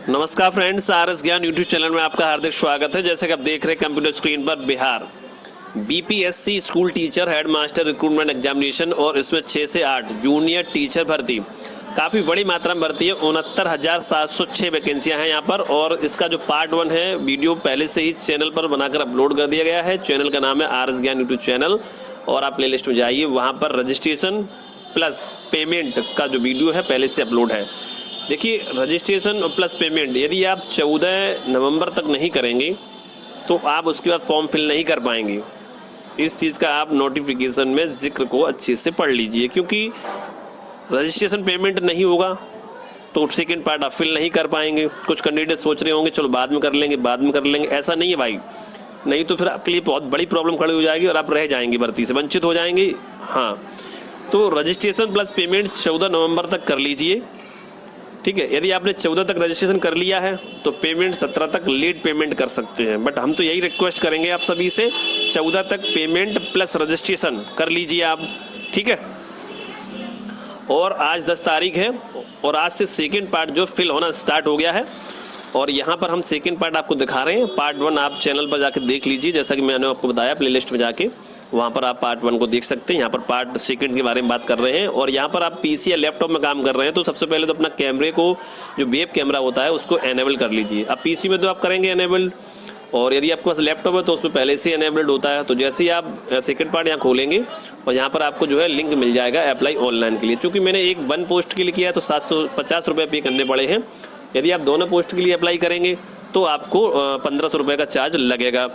नमस्कार friends, RS ज्ञान YouTube channel में आपका हार्दिक स्वागत है। जैसे कि आप देख रहे हैं कंप्यूटर स्क्रीन पर Bihar BPSC school teacher head master recruitment examination और इसमें 6 से 8 जूनियर टीचर भर्ती काफ़ी बड़ी मात्रा में भर्ती है। 69,706 वैकेंसियां हैं यहाँ पर। और इसका जो पार्ट 1 है वीडियो पहले से ही चैनल पर बनाकर अपलोड कर दिया गया है। चैनल का नाम है आरएस ज्ञान यूट्यूब चैनल और आप प्ले लिस्ट में जाइए, वहाँ पर रजिस्ट्रेशन प्लस पेमेंट का जो वीडियो है पहले से अपलोड है। देखिए, रजिस्ट्रेशन प्लस पेमेंट यदि आप 14 नवंबर तक नहीं करेंगे तो आप उसके बाद फॉर्म फिल नहीं कर पाएंगे। इस चीज़ का आप नोटिफिकेशन में जिक्र को अच्छे से पढ़ लीजिए, क्योंकि रजिस्ट्रेशन पेमेंट नहीं होगा तो सेकेंड पार्ट आप फिल नहीं कर पाएंगे। कुछ कैंडिडेट सोच रहे होंगे चलो बाद में कर लेंगे, ऐसा नहीं है भाई। नहीं तो फिर आपके लिए बहुत बड़ी प्रॉब्लम खड़ी हो जाएगी और आप रह जाएंगे, भर्ती से वंचित हो जाएंगे। हाँ, तो रजिस्ट्रेशन प्लस पेमेंट 14 नवंबर तक कर लीजिए, ठीक है। यदि आपने 14 तक रजिस्ट्रेशन कर लिया है तो पेमेंट 17 तक लेट पेमेंट कर सकते हैं। बट हम तो यही रिक्वेस्ट करेंगे आप सभी से, 14 तक पेमेंट प्लस रजिस्ट्रेशन कर लीजिए आप, ठीक है। और आज 10 तारीख है और आज से सेकेंड पार्ट जो फिल होना स्टार्ट हो गया है। और यहाँ पर हम सेकेंड पार्ट आपको दिखा रहे हैं। पार्ट 1 आप चैनल पर जाके देख लीजिए, जैसा कि मैंने आपको बताया प्लेलिस्ट में जाके वहाँ पर आप पार्ट 1 को देख सकते हैं। यहाँ पर पार्ट सेकंड के बारे में बात कर रहे हैं। और यहाँ पर आप पीसी या लैपटॉप में काम कर रहे हैं तो सबसे पहले तो अपना कैमरे को, जो वेब कैमरा होता है, उसको एनेबल कर लीजिए। अब पीसी में तो आप करेंगे एनेबल्ड, और यदि आपके पास लैपटॉप है तो उसमें पहले से एनेबल्ड होता है। तो जैसे ही आप सेकंड पार्ट यहाँ खोलेंगे और यहाँ पर आपको जो है लिंक मिल जाएगा अप्लाई ऑनलाइन के लिए। चूँकि मैंने एक 1 पोस्ट के लिए किया है तो 750 रुपये पे करने पड़े हैं। यदि आप दोनों पोस्ट के लिए अप्लाई करेंगे तो आपको 1500 रुपये का चार्ज लगेगा,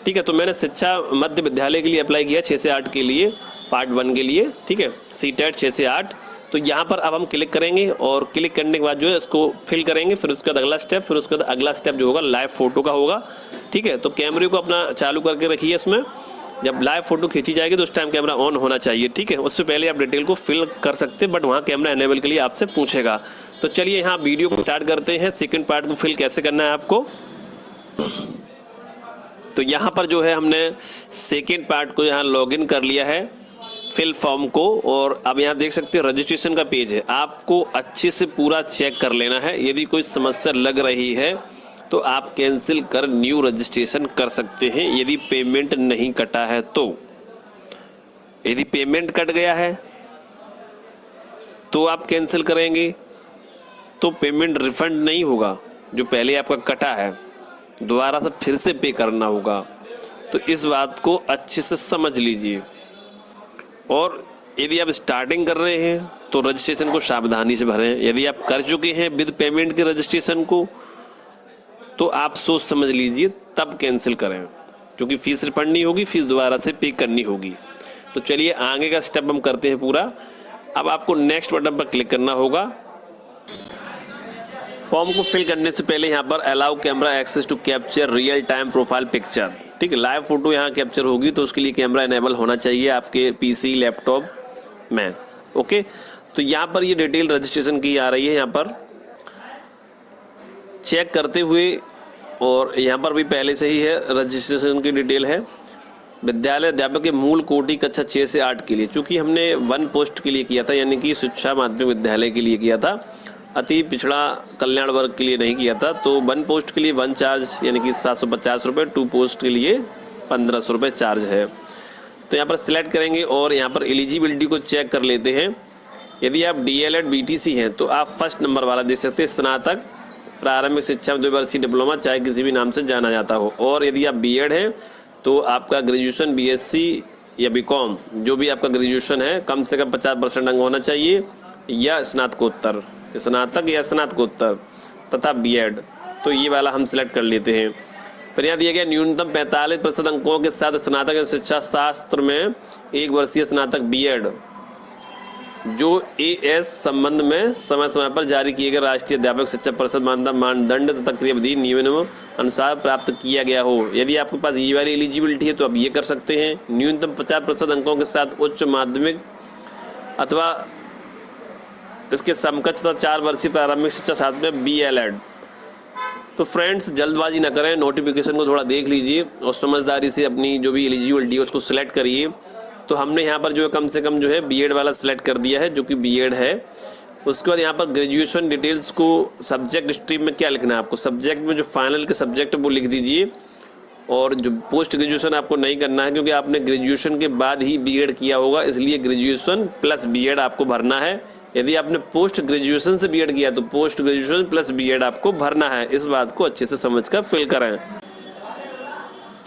ठीक है। तो मैंने शिक्षा मध्य विद्यालय के लिए अप्लाई किया 6 से 8 के लिए, पार्ट 1 के लिए, ठीक है, सीटेट 6 से 8। तो यहाँ पर अब हम क्लिक करेंगे और क्लिक करने के बाद जो है इसको फिल करेंगे। फिर उसके बाद अगला स्टेप, फिर उसके बाद अगला स्टेप जो होगा लाइव फोटो का होगा, ठीक है। तो कैमरे को अपना चालू करके रखिए। इसमें जब लाइव फोटो खींची जाएगी तो उस टाइम कैमरा ऑन होना चाहिए, ठीक है। उससे पहले आप डिटेल को फिल कर सकते हैं, बट वहाँ कैमरा एनेबल के लिए आपसे पूछेगा। तो चलिए यहाँ वीडियो को स्टार्ट करते हैं। सेकेंड पार्ट को फिल कैसे करना है आपको, तो यहाँ पर जो है हमने सेकेंड पार्ट को यहाँ लॉगिन कर लिया है फिल फॉर्म को। और अब यहाँ देख सकते हैं रजिस्ट्रेशन का पेज है। आपको अच्छे से पूरा चेक कर लेना है। यदि कोई समस्या लग रही है तो आप कैंसिल कर न्यू रजिस्ट्रेशन कर सकते हैं, यदि पेमेंट नहीं कटा है तो। यदि पेमेंट कट गया है तो आप कैंसिल करेंगे तो पेमेंट रिफंड नहीं होगा। जो पहले आपका कटा है दोबारा से फिर से पे करना होगा। तो इस बात को अच्छे से समझ लीजिए। और यदि आप स्टार्टिंग कर रहे हैं तो रजिस्ट्रेशन को सावधानी से भरें। यदि आप कर चुके हैं विद पेमेंट के रजिस्ट्रेशन को तो आप सोच समझ लीजिए तब कैंसिल करें, क्योंकि फीस रिफंड नहीं होगी, फीस दोबारा से पे करनी होगी। तो चलिए आगे का स्टेप हम करते हैं पूरा। अब आपको नेक्स्ट बटन पर क्लिक करना होगा। फॉर्म को फिल करने से पहले यहाँ पर allow camera access to capture real time profile picture, ठीक है। लाइव फोटो यहाँ कैप्चर होगी तो उसके लिए कैमरा इनेबल होना चाहिए आपके पीसी लैपटॉप में, ओके। तो यहाँ पर ये डिटेल रजिस्ट्रेशन की आ रही है, यहाँ पर चेक करते हुए। और यहाँ पर भी पहले से ही है रजिस्ट्रेशन की डिटेल है। विद्यालय अध्यापक के मूल कोटि कक्षा 6 से 8 के लिए, चूँकि हमने 1 पोस्ट के लिए किया था, यानी कि शिक्षा माध्यमिक विद्यालय के लिए किया था, अति पिछड़ा कल्याण वर्ग के लिए नहीं किया था। तो 1 पोस्ट के लिए 1 चार्ज यानी कि 750 रुपये, 2 पोस्ट के लिए 1500 रुपये चार्ज है। तो यहाँ पर सिलेक्ट करेंगे और यहाँ पर एलिजिबिलिटी को चेक कर लेते हैं। यदि आप डीएलएड बीटीसी हैं तो आप फर्स्ट नंबर वाला देख सकते हैं, स्नातक प्रारंभिक शिक्षा में 2 वर्षीय डिप्लोमा, चाहे किसी भी नाम से जाना जाता हो। और यदि आप बीएड हैं तो आपका ग्रेजुएशन बीएससी या बीकॉम जो भी आपका ग्रेजुएशन है कम से कम 50% अंक होना चाहिए, या स्नातकोत्तर, स्नातक या स्नातकोत्तर तथा बीएड। तो ये वाला हम सिलेक्ट कर लेते हैं। फिर यहाँ दिया गया न्यूनतम 45% अंकों के साथ स्नातक शिक्षा शास्त्र में 1 वर्षीय स्नातक बीएड जो एएस संबंध में समय समय पर जारी किए गए राष्ट्रीय अध्यापक शिक्षा परिषद मानदंड तथा क्रियाविधि नियमों अनुसार प्राप्त किया गया हो। यदि आपके पास ये वाली एलिजिबिलिटी है तो आप ये कर सकते हैं। न्यूनतम 50% अंकों के साथ उच्च माध्यमिक अथवा इसके समकक्ष तथा 4 वर्षीय प्रारंभिक शिक्षा साथ में बीएलएड। तो फ्रेंड्स जल्दबाजी ना करें, नोटिफिकेशन को थोड़ा देख लीजिए और समझदारी से अपनी जो भी एलिजिबिलिटी है उसको सिलेक्ट करिए। तो हमने यहाँ पर जो है कम से कम जो है बीएड वाला सिलेक्ट कर दिया है, जो कि बीएड है। उसके बाद यहाँ पर ग्रेजुएशन डिटेल्स को सब्जेक्ट स्ट्रीम में क्या लिखना है आपको, सब्जेक्ट में जो फाइनल के सब्जेक्ट है वो लिख दीजिए। और जो पोस्ट ग्रेजुएशन आपको नहीं करना है क्योंकि आपने ग्रेजुएशन के बाद ही बीएड किया होगा, इसलिए ग्रेजुएशन प्लस बीएड आपको भरना है। यदि आपने पोस्ट ग्रेजुएशन से बीएड किया तो पोस्ट ग्रेजुएशन प्लस बीएड आपको भरना है। इस बात को अच्छे से समझकर फिल करें।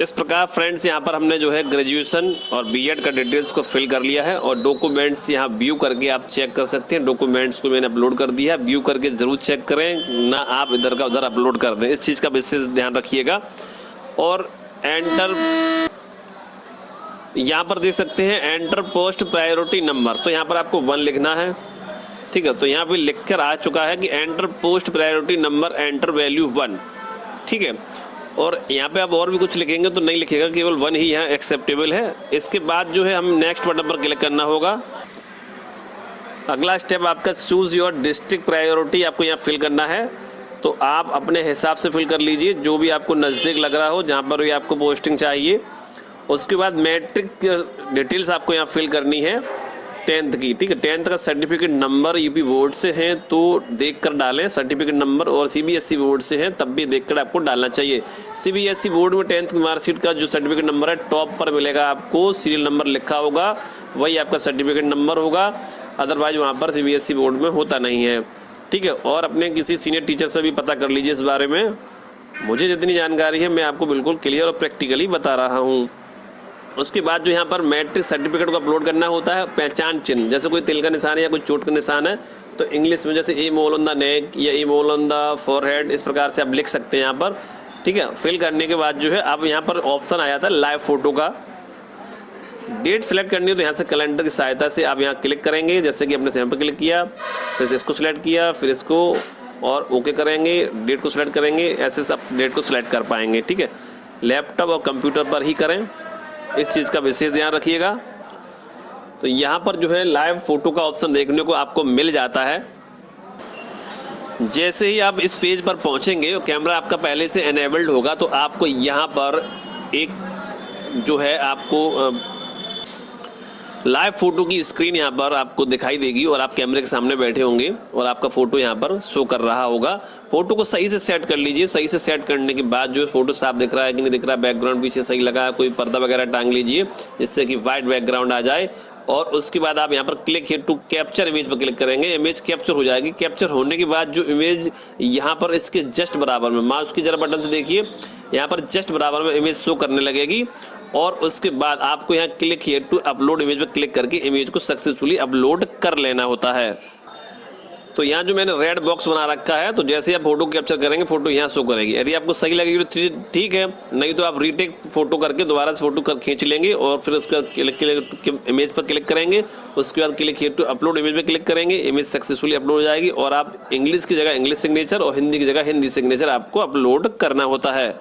इस प्रकार फ्रेंड्स यहाँ पर हमने जो है ग्रेजुएशन और बीएड का डिटेल्स को फिल कर लिया है और डॉक्यूमेंट्स यहाँ व्यू करके आप चेक कर सकते हैं। डॉक्यूमेंट्स को मैंने अपलोड कर दिया है, व्यू करके ज़रूर चेक करें, ना आप इधर का उधर अपलोड कर दें, इस चीज़ का विशेष ध्यान रखिएगा। और एंटर यहाँ पर देख सकते हैं एंटर पोस्ट प्रायोरिटी नंबर, तो यहाँ पर आपको 1 लिखना है, ठीक है। तो यहाँ पे लिख कर आ चुका है कि enter post priority number enter value 1, ठीक है। और यहाँ पे आप और भी कुछ लिखेंगे तो नहीं लिखेगा, केवल 1 ही यहाँ एक्सेप्टेबल है। इसके बाद जो है हम नेक्स्ट बटन पर क्लिक करना होगा। अगला स्टेप आपका चूज़ योर डिस्ट्रिक्ट प्रायोरिटी आपको यहाँ फिल करना है, तो आप अपने हिसाब से फिल कर लीजिए जो भी आपको नज़दीक लग रहा हो, जहाँ पर भी आपको पोस्टिंग चाहिए। उसके बाद मैट्रिक डिटेल्स आपको यहाँ फिल करनी है 10th की, ठीक है। 10th का सर्टिफिकेट नंबर यूपी बोर्ड से हैं तो देख कर डालें सर्टिफिकेट नंबर, और सीबीएसई बोर्ड से हैं तब भी देख कर आपको डालना चाहिए। सीबीएसई बोर्ड में 10th की मार्कशीट का जो सर्टिफिकेट नंबर है टॉप पर मिलेगा, आपको सीरियल नंबर लिखा होगा, वही आपका सर्टिफिकेट नंबर होगा। अदरवाइज वहाँ पर सीबीएसई बोर्ड में होता नहीं है, ठीक है। और अपने किसी सीनियर टीचर से भी पता कर लीजिए इस बारे में। मुझे जितनी जानकारी है मैं आपको बिल्कुल क्लियर और प्रैक्टिकली बता रहा हूँ। उसके बाद जो यहाँ पर मैट्रिक सर्टिफिकेट को अपलोड करना होता है पहचान चिन्ह, जैसे कोई तिल का निशान है या कोई चोट का निशान है तो इंग्लिश में जैसे ए मोल ऑन द नेक या ए मोल ऑन द फोरहेड, इस प्रकार से आप लिख सकते हैं यहाँ पर, ठीक है। फिल करने के बाद जो है अब यहाँ पर ऑप्शन आ जाता है लाइव फोटो का। डेट सेलेक्ट करनी हो तो यहाँ से कैलेंडर की सहायता से आप यहाँ क्लिक करेंगे, जैसे कि अपने यहाँ पर क्लिक किया, फिर इसको सिलेक्ट किया, फिर इसको और ओके करेंगे, डेट को सिलेक्ट करेंगे, ऐसे आप डेट को सिलेक्ट कर पाएंगे, ठीक है। लैपटॉप और कंप्यूटर पर ही करें, इस चीज़ का विशेष ध्यान रखिएगा। तो यहाँ पर जो है लाइव फोटो का ऑप्शन देखने को आपको मिल जाता है। जैसे ही आप इस पेज पर पहुँचेंगे और कैमरा आपका पहले से एनेबल्ड होगा तो आपको यहाँ पर एक जो है आपको लाइव फोटो की स्क्रीन यहाँ पर आपको दिखाई देगी और आप कैमरे के सामने बैठे होंगे और आपका फोटो यहाँ पर शो कर रहा होगा। फोटो को सही से सेट कर लीजिए। सही से सेट करने के बाद जो फोटो साफ दिख रहा है कि नहीं दिख रहा है, बैकग्राउंड पीछे सही लगा है, कोई पर्दा वगैरह टांग लीजिए जिससे कि वाइट बैकग्राउंड आ जाए। और उसके बाद आप यहाँ पर click here to capture image पर क्लिक करेंगे, इमेज कैप्चर हो जाएगी। कैप्चर होने के बाद जो इमेज यहाँ पर इसके जस्ट बराबर में, माउस की जरा बटन से देखिए, यहाँ पर जस्ट बराबर में इमेज शो करने लगेगी। और उसके बाद आपको यहाँ click here to upload image पर क्लिक करके इमेज को सक्सेसफुली अपलोड कर लेना होता है। तो यहाँ जो मैंने रेड बॉक्स बना रखा है, तो जैसे आप फोटो कैप्चर करेंगे फोटो यहाँ शो करेगी। यदि आपको सही लगेगी तो ठीक है, नहीं तो आप रीटेक फोटो करके दोबारा से फोटो खींच लेंगे और फिर उसके बाद इमेज पर क्लिक करेंगे। उसके बाद click here to upload image पर क्लिक करेंगे, इमेज सक्सेसफुली अपलोड हो जाएगी और आप इंग्लिश की जगह इंग्लिश सिग्नेचर और हिंदी की जगह हिंदी सिग्नेचर आपको अपलोड करना होता है।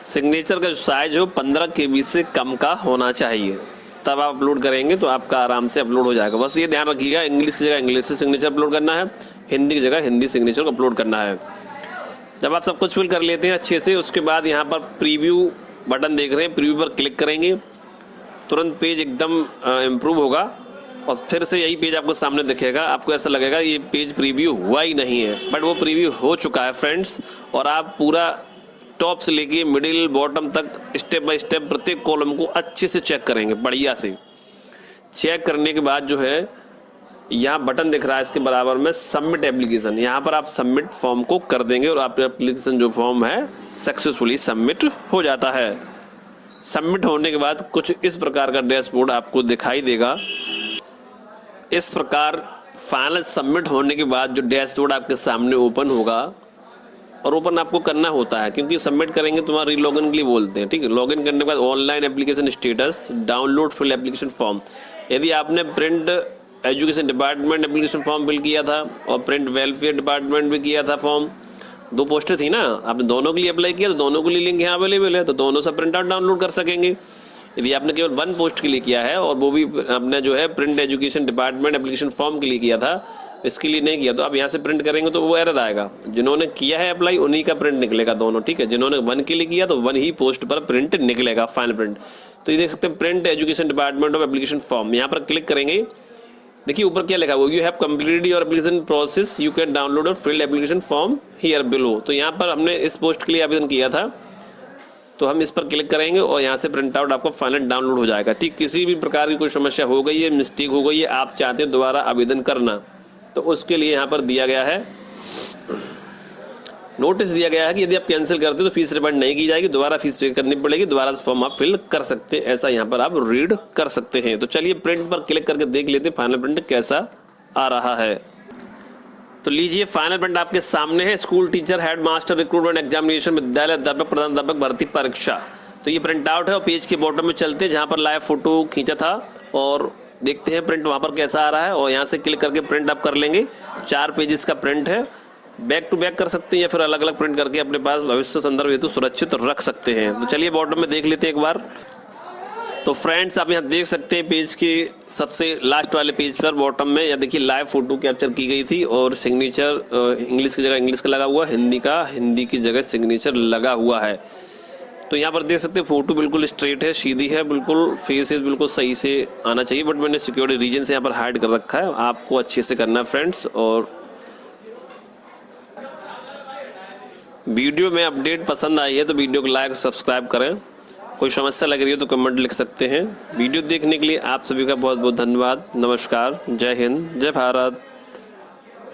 सिग्नेचर का जो साइज हो 15 KB से कम का होना चाहिए, तब आप अपलोड करेंगे तो आपका आराम से अपलोड हो जाएगा। बस ये ध्यान रखिएगा, इंग्लिश की जगह इंग्लिश से सिग्नेचर अपलोड करना है, हिंदी की जगह हिंदी सिग्नेचर को अपलोड करना है। जब आप सब कुछ फिल कर लेते हैं अच्छे से, उसके बाद यहाँ पर प्रीव्यू बटन देख रहे हैं, प्रीव्यू पर क्लिक करेंगे, तुरंत पेज एकदम इम्प्रूव होगा और फिर से यही पेज आपको सामने दिखेगा। आपको ऐसा लगेगा ये पेज प्रीव्यू हुआ ही नहीं है, बट वो प्रीव्यू हो चुका है फ्रेंड्स। और आप पूरा टॉप से लेके मिडिल बॉटम तक स्टेप बाय स्टेप प्रत्येक कॉलम को अच्छे से चेक करेंगे। बढ़िया से चेक करने के बाद जो है यहाँ बटन दिख रहा है इसके बराबर में सबमिट एप्लीकेशन, यहाँ पर आप सबमिट फॉर्म को कर देंगे और आपका एप्लीकेशन जो फॉर्म है सक्सेसफुली सबमिट हो जाता है। सबमिट होने के बाद कुछ इस प्रकार का डैशबोर्ड आपको दिखाई देगा। इस प्रकार फाइनल सबमिट होने के बाद जो डैशबोर्ड आपके सामने ओपन होगा, और ओपन आपको करना होता है क्योंकि सबमिट करेंगे तो वहाँ रीलॉगिन के लिए बोलते हैं, ठीक है। लॉगिन करने के बाद online application status, download full application form. यदि आपने print education department application form fill किया था और प्रिंट वेलफेयर डिपार्टमेंट भी किया था फॉर्म, 2 पोस्टें थी ना, आपने दोनों के लिए अप्लाई किया तो दोनों के लिए लिंक यहाँ अवेलेबल है, तो दोनों से प्रिंट आउट डाउनलोड कर सकेंगे। यदि आपने केवल 1 पोस्ट के लिए किया है और वो भी आपने जो है print education department application form के लिए किया था, इसके लिए नहीं किया, तो आप यहाँ से प्रिंट करेंगे तो वो एरर आएगा। जिन्होंने किया है अप्लाई उन्हीं का प्रिंट निकलेगा दोनों, ठीक है। जिन्होंने 1 के लिए किया तो 1 ही पोस्ट पर प्रिंट निकलेगा, फाइनल प्रिंट। तो ये देख सकते हैं print education department of application form, यहाँ पर क्लिक करेंगे। देखिए ऊपर क्या लिखा हुआ, you have completed your application process, you can download और filled application form here below. तो यहाँ पर हमने इस पोस्ट के लिए आवेदन किया था, तो हम इस पर क्लिक करेंगे और यहाँ से प्रिंट आउट आपको फाइनल डाउनलोड हो जाएगा। ठीक, किसी भी प्रकार की कोई समस्या हो गई है, मिस्टेक हो गई है, आप चाहते हैं दोबारा आवेदन करना, तो उसके लिए यहाँ पर दिया गया है, नोटिस दिया गया है कि यदि आप कैंसिल करते हो तो फीस रिफंड नहीं की जाएगी, दोबारा फीस पे करनी पड़ेगी, दोबारा फॉर्म आप फिल कर सकते हैं, ऐसा यहाँ पर आप रीड कर सकते हैं। तो चलिए प्रिंट पर क्लिक करके देख लेते हैं फाइनल प्रिंट कैसा आ रहा है। तो लीजिए फाइनल प्रिंट आपके सामने है, school teacher head master recruitment examination विद्यालय अध्यापक प्रधान अध्यापक भर्ती परीक्षा। तो ये प्रिंट आउट है और पेज के बॉटम में चलते हैं जहाँ पर लाइव फोटो खींचा था और देखते हैं प्रिंट वहाँ पर कैसा आ रहा है, और यहाँ से क्लिक करके प्रिंट आप कर लेंगे। 4 पेजेस का प्रिंट है, बैक टू बैक कर सकते हैं या फिर अलग अलग प्रिंट करके अपने पास भविष्य संदर्भ हेतु सुरक्षित रख सकते हैं। तो चलिए बॉटम में देख लेते हैं एक बार। तो फ्रेंड्स आप यहाँ देख सकते हैं पेज के सबसे लास्ट वाले पेज पर बॉटम में यहाँ देखिए लाइव फोटो कैप्चर की गई थी और सिग्नेचर इंग्लिश की जगह इंग्लिश का लगा हुआ, हिंदी की जगह सिग्नेचर लगा हुआ है। तो यहाँ पर देख सकते हैं फोटो बिल्कुल स्ट्रेट है, सीधी है, बिल्कुल फेसेस बिल्कुल सही से आना चाहिए, बट मैंने सिक्योरिटी रीजन से यहाँ पर हाइड कर रखा है, आपको अच्छे से करना है फ्रेंड्स। और वीडियो में अपडेट पसंद आई है तो वीडियो को लाइक सब्सक्राइब करें, कोई समस्या लग रही है तो कमेंट लिख सकते हैं। वीडियो देखने के लिए आप सभी का बहुत बहुत धन्यवाद। नमस्कार, जय हिंद, जय भारत।